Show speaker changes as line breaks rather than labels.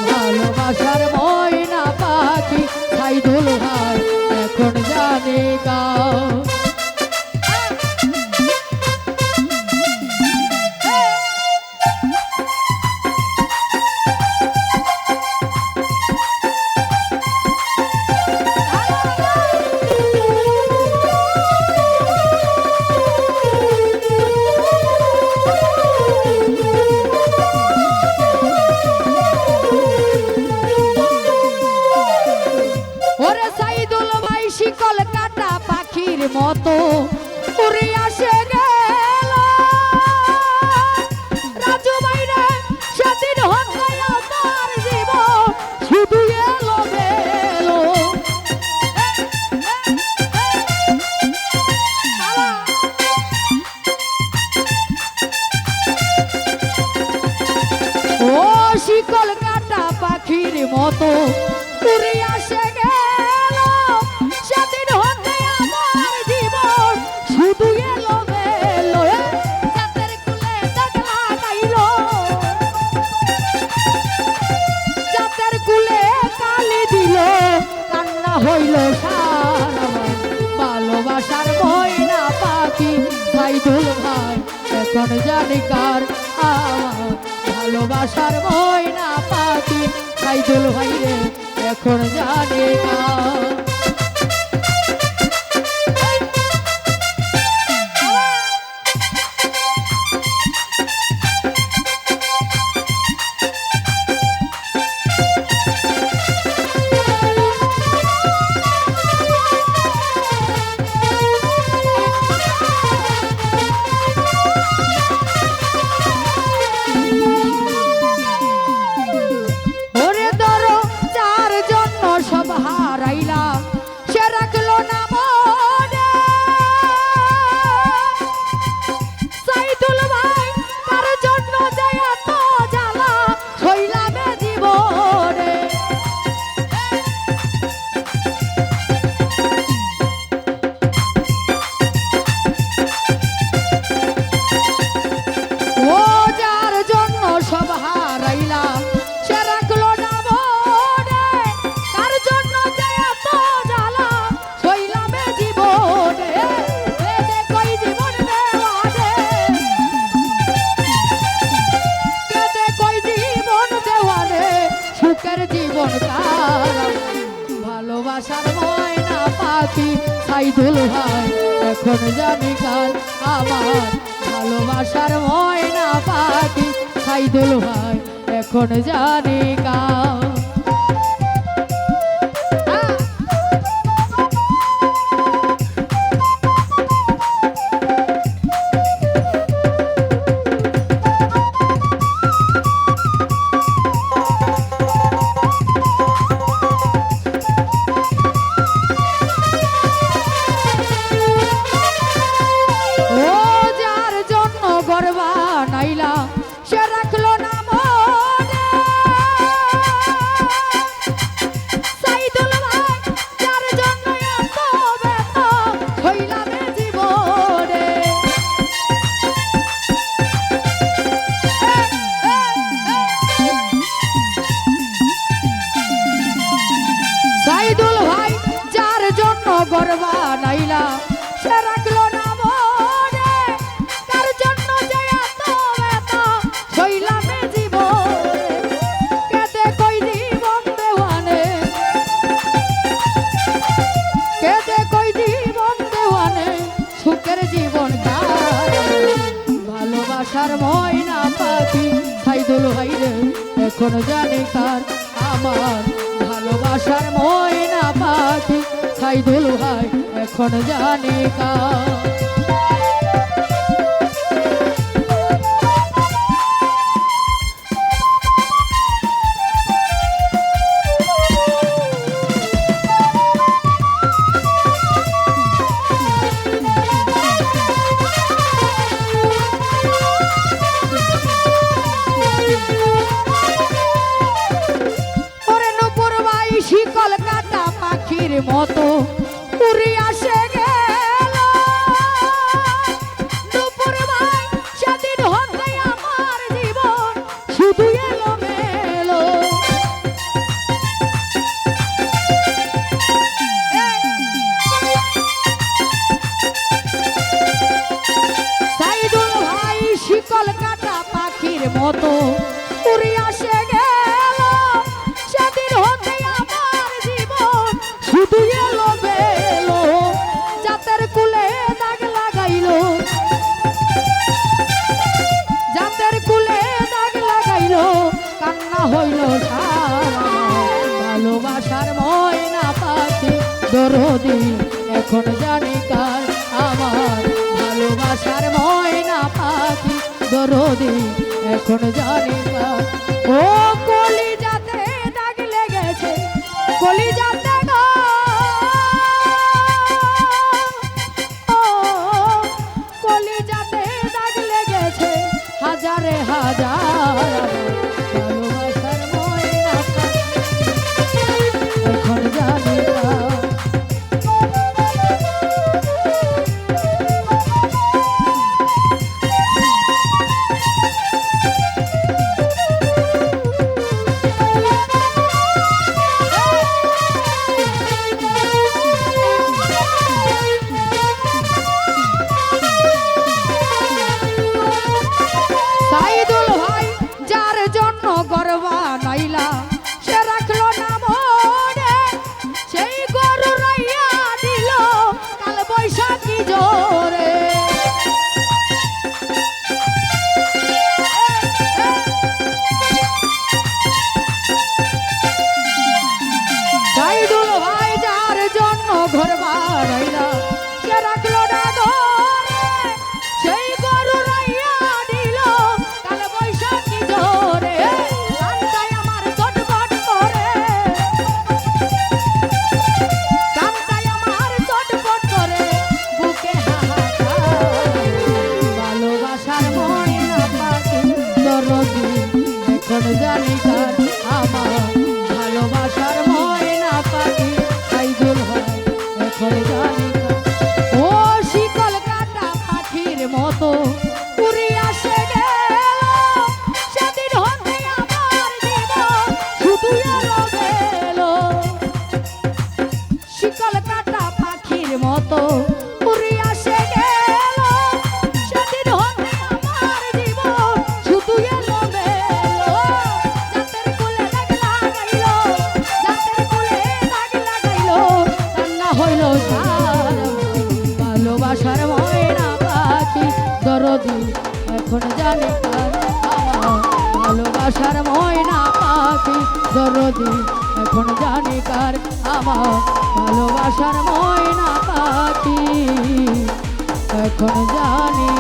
ভালোবাসার ময়না পাখি সাইদুল ভাই এখন জানে গাও। মতো উড়ে আসে গেল রাজু বাইরে সেদিন হতে আমার জীবন শুধু এলো গেল। ও শিকল কাটা পাখির মতো উড়ে আসে গেল সেদিন হতে আমার জীবন শুধু এলো গেলো। জাতের কুলে দাগ লাগাইলো জাতের কুলে কালি দিল কান্না হইল সারা ভালোবাসার ময়না পাখি সাইদুল ভাই এখন জানি কার আমার ভালোবাসার ময়না পাখি সাইদুল ভাই রে এখন জানি কার। ভালোবাসার ময়না পাখি সাইদুল ভাই এখন জানি কার আমার ভালোবাসার ময়না পাখি সাইদুল ভাই এখন জানি কার। নাইলা সে রাখলো না মনে গর্বা নাইলা সে রাখলো না মনে কার জন্য যে এত ব্যথা শৈলামে জীবনে কেঁদে কই জীবন দেওয়ানে কেঁদে কই জীবন দেওয়ানে সুখের জীবন ভালোবাসার ময়না পাখি সাইদুল ভাই রে এখন জানি কার আমার ভালোবাসার ময়না পাখি সাইদুল ভাই এখন জানি কার শিকল কাটা পাখির মতো উড়ে আসে গেল দুপুর ভাই সেদিন হতে আমার জীবন শুধু এলো মেলো সাইদুল ভাই শিকল কাটা পাখির মতো উড়ে আসে গেল সেদিন হতে শুধু এলো বেলো জাতের কুলে দাগ লাগাইলো জাতের কুলে দাগ লাগাইলো কান্না হইল সারা ভালোবাসার ময়না পাখি দরদি এখন জানি কার আমার ভালোবাসার ময়না পাখি দরদি এখন জানি কার ও কলি যাতে দাগ লেগেছে কলি যাতে হাজারে হাজার ভালোবাসার ময়না এখন জানি গর্বা নাইলা সে রাখলো না মনে সেই গরু রাইয়া দিল কাল বৈশাখী জোরে সাইদুল ভাই যার জন্য গর্বা নাইলা সে রাখলো না ধরে সেই গরু রাইয়া দিল কাল বৈশাখী জোরে এখন জানি কার আমার ভালোবাসার ময়না পাখি সাইদুল ভাই এখন জানি কার ও শিকল কাটা পাখির মতো উড়ে আসে গেল সেদিন হতে আমার জীবন শুধু এলো গেলো শিকল কাটা পাখির মতো উড়ে আসে গেল সেদিন হতে আমার জীবন শুধু এলো হইল ভালোবাসার ময়না পাখি দরদি এখন জানি কার আমার ভালোবাসার ময়না পাখি দরদি এখন জানি কার আমার ভালোবাসার ময়না পাখি এখন জানি